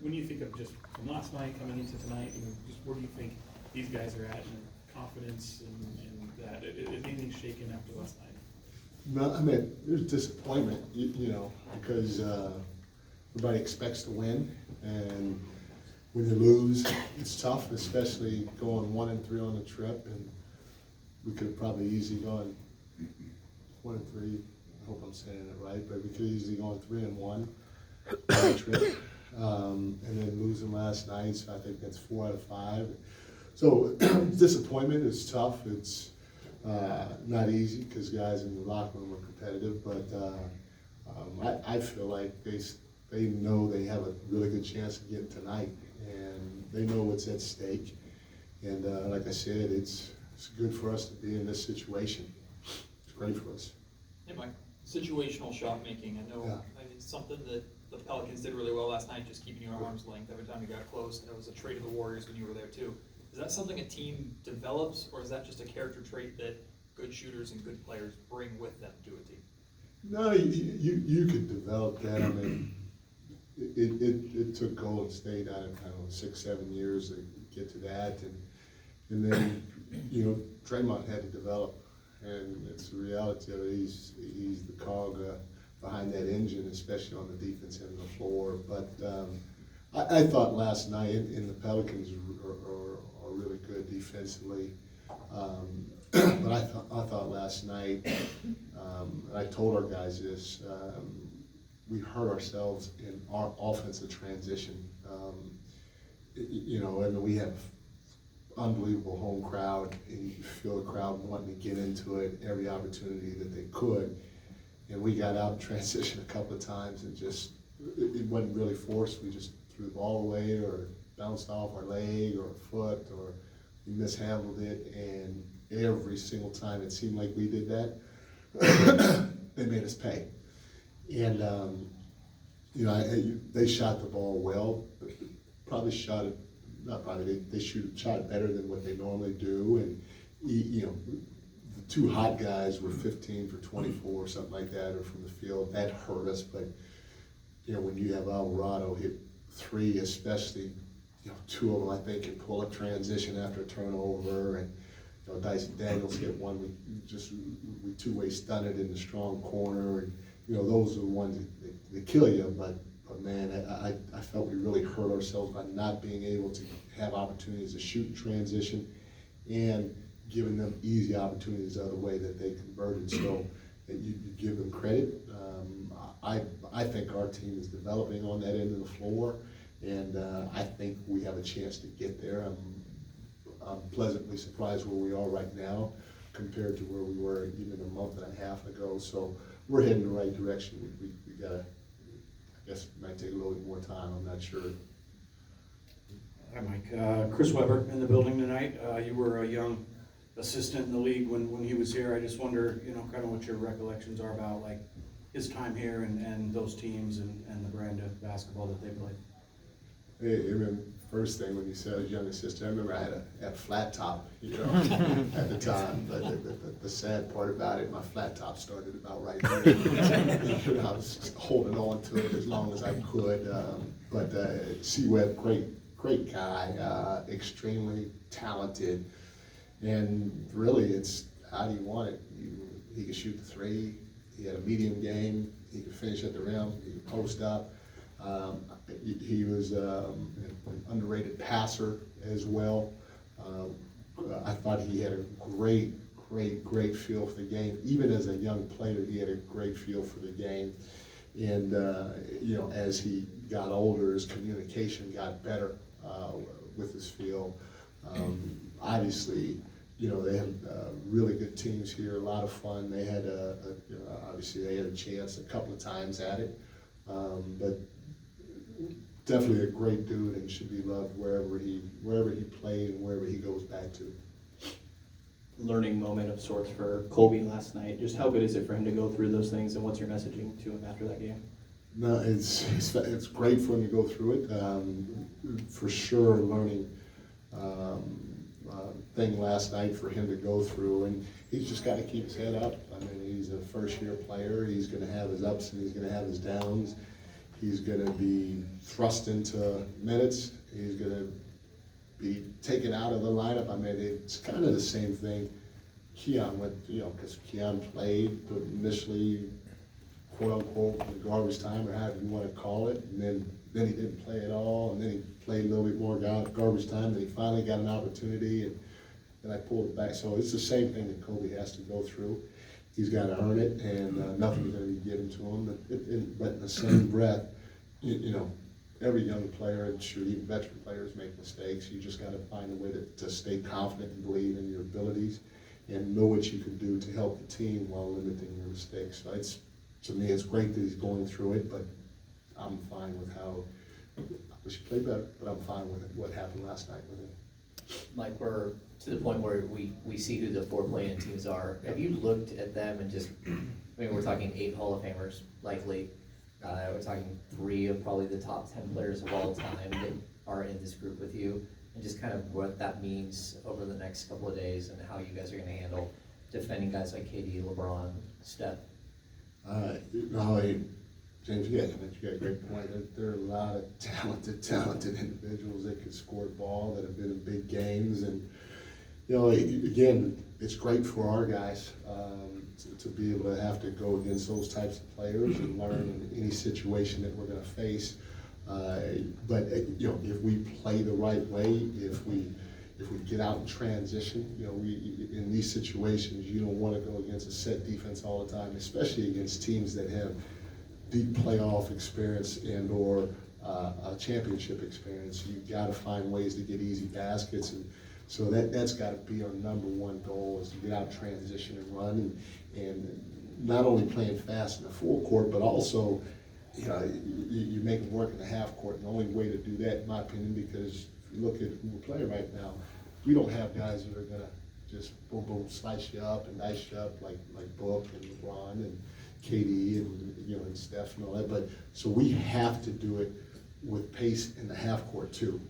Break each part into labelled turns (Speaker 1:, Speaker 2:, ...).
Speaker 1: when you think of just from last night coming into tonight, just where do you think these guys are at in confidence and that? Is anything shaken after last night?
Speaker 2: No, I mean, there's disappointment, because everybody expects to win, and when you lose, it's tough, especially going 1-3 on the trip, and we could have probably easily gone 1-3. I hope I'm saying it right, but we could have easily gone 3-1 on the trip, and then losing last night. So I think that's 4 out of 5. So disappointment is tough. It's not easy because guys in the locker room are competitive, but I feel like they know they have a really good chance of getting tonight, and they know what's at stake. And like I said, it's good for us to be in this situation. It's great for us.
Speaker 3: Hey, Mike, situational shot making. I know it's something that the Pelicans did really well last night, just keeping you at arm's length every time you got close. And it was a trait of the Warriors when you were there too. Is that something a team develops, or is that just a character trait that good shooters and good players bring with them to a team?
Speaker 2: No, you could develop that. I mean, it took Golden State, I don't know, 6-7 years to get to that, and then Draymond had to develop, and it's the reality of it. He's the cog behind that engine, especially on the defense end of the floor. But I thought last night, and the Pelicans are really good defensively. But I thought last night, and I told our guys this, we hurt ourselves in our offensive transition. And we have unbelievable home crowd, and you feel the crowd wanting to get into it every opportunity that they could. And we got out in transition a couple of times, and just it wasn't really forced. We just threw the ball away, or bounced off our leg or foot, or we mishandled it, and every single time it seemed like we did that, they made us pay. And they shot the ball well, but probably shot it. Not probably. They shot it better than what they normally do. And the two hot guys were 15 for 24 or something like that, or from the field. That hurt us. But when you have Alvarado hit 3, especially, 2 of them I think can pull a transition after a turnover, and Dyson Daniels hit one. We two-way stunned it in the strong corner, and those are the ones that kill you. But man, I felt we really hurt ourselves by not being able to have opportunities to shoot in transition, and giving them easy opportunities the other way that they converted. So that you give them credit. I think our team is developing on that end of the floor, and I think we have a chance to get there. I'm pleasantly surprised where we are right now compared to where we were even a month and a half ago. So we're heading in the right direction. We gotta, I guess it might take a little bit more time, I'm not sure.
Speaker 4: Hi, Mike. Chris Webber in the building tonight. You were a young assistant in the league when he was here. I just wonder, kind of what your recollections are about like his time here and those teams and the brand of basketball that they played.
Speaker 2: First thing when you said a young assistant, I remember I had a flat top, at the time. But the sad part about it, my flat top started about right there. I was just holding on to it as long as I could. But C-Web, great guy, extremely talented, and really, it's how do you want it? He could shoot the 3. He had a medium game. He could finish at the rim. He could post up. He was an underrated passer as well. I thought he had a great feel for the game. Even as a young player, he had a great feel for the game. And as he got older, his communication got better with his feel. Obviously, they had really good teams here, a lot of fun. They had obviously they had a chance a couple of times at it, but definitely a great dude and should be loved wherever he played and wherever he goes back to.
Speaker 5: Learning moment of sorts for Colby last night. Just how good is it for him to go through those things, and what's your messaging to him after that game?
Speaker 2: No, it's great for him to go through it. For sure, learning thing last night for him to go through, and he's just got to keep his head up. I mean, he's a first-year player. He's going to have his ups and he's going to have his downs. He's gonna be thrust into minutes. He's gonna be taken out of the lineup. I mean, it's kind of the same thing. Keon went, because Keon played initially, quote unquote, in garbage time, or however you want to call it, and then he didn't play at all, and then he played a little bit more garbage time, and he finally got an opportunity, and I pulled it back. So it's the same thing that Kobe has to go through. He's got to earn it, and nothing's going to be given to him. But in the same breath, every young player, and sure, even veteran players make mistakes. You just got to find a way to stay confident and believe in your abilities, and know what you can do to help the team while limiting your mistakes. So to me, it's great that he's going through it, but I'm fine with how, I wish he played better, but I'm fine with what happened last night with him.
Speaker 6: Like, we're to the point where we see who the 4 play-in teams are. Have you looked at them and just, we're talking 8 Hall of Famers, likely. We're talking 3 of probably the top 10 players of all time that are in this group with you, and just kind of what that means over the next couple of days and how you guys are gonna handle defending guys like KD, LeBron, Steph.
Speaker 2: James, you got a great point. There are a lot of talented individuals that can score the ball, that have been in big games, and again, it's great for our guys to be able to have to go against those types of players and learn in any situation that we're going to face. But if we play the right way, if we get out and transition, in these situations, you don't want to go against a set defense all the time, especially against teams that have deep playoff experience and or a championship experience. You've got to find ways to get easy baskets, and so that's got to be our number one goal, is to get out, transition, and run, and not only playing fast in the full court, but also you make them work in the half court. And the only way to do that, in my opinion, because if you look at who we're playing right now, we don't have guys that are gonna just boom boom slice you up and dice you up like Book and LeBron and KD and Steph and all that. But so we have to do it with pace in the half court too.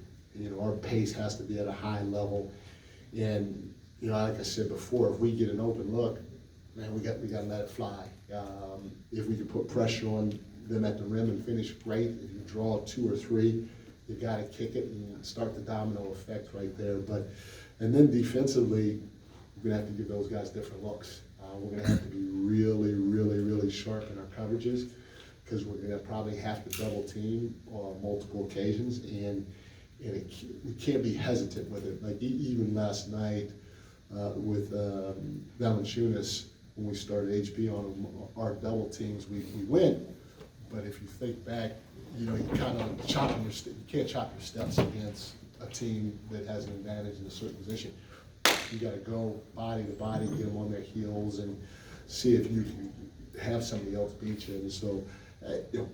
Speaker 2: Our pace has to be at a high level, and like I said before, if we get an open look, man, we got to let it fly. If we can put pressure on them at the rim and finish, great. If you draw 2 or 3, you got to kick it and start the domino effect right there. And then defensively, we're gonna have to give those guys different looks. We're gonna have to be really, really, really sharp in our coverages, because we're gonna probably have to double team on multiple occasions, and we can't be hesitant with it. Like even last night with Valanciunas, when we started HB on him, our double teams, we went. But if you think back, you kind of you can't chop your steps against a team that has an advantage in a certain position. You got to go body to body, get them on their heels, and see if you can have somebody else beat you. And so,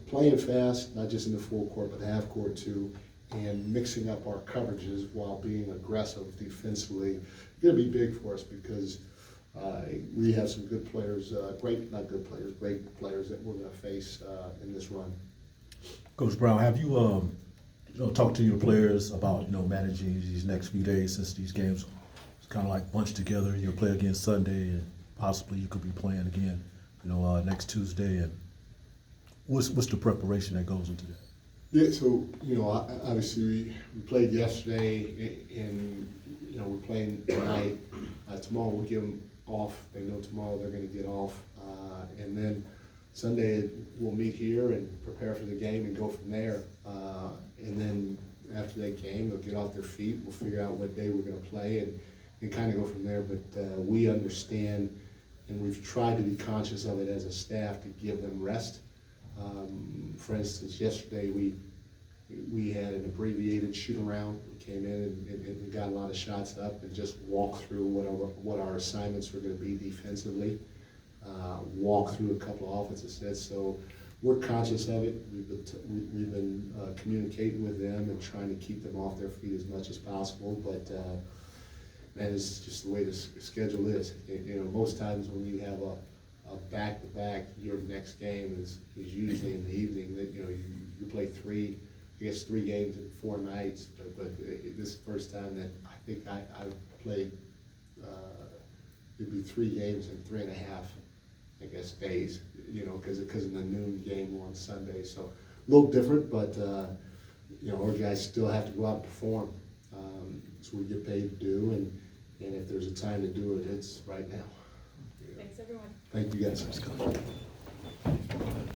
Speaker 2: playing fast, not just in the full court, but half court too, and mixing up our coverages while being aggressive defensively, going to be big for us, because we have some good players, great players that we're going to face in this run.
Speaker 7: Coach Brown, have you talked to your players about managing these next few days, since these games kind of like bunched together? You'll play again Sunday, and possibly you could be playing again, next Tuesday. And what's the preparation that goes into that?
Speaker 2: Yeah, so obviously we played yesterday, and we're playing tonight. Tomorrow we'll give them off. They know tomorrow they're going to get off, and then Sunday we'll meet here and prepare for the game and go from there. And then after that game, they'll get off their feet. We'll figure out what day we're going to play and kind of go from there. But we understand, and we've tried to be conscious of it as a staff, to give them rest. For instance, yesterday we had an abbreviated shoot around. We came in and got a lot of shots up and just walked through what our assignments were going to be defensively. Walk through a couple of offensive sets. So we're conscious of it. We've been communicating with them and trying to keep them off their feet as much as possible. But man, it's just the way the schedule is. Most times when you have a back-to-back, your next game is usually in the evening. That you play 3 games in 4 nights. But this is the first time that I think I played. It'd be 3 games in 3.5, days. Because of the noon game on Sunday. So little different, but, you know, our guys still have to go out and perform. It's what we get paid to do, and if there's a time to do it, it's right now.
Speaker 8: Thanks, everyone.
Speaker 2: Thank you guys.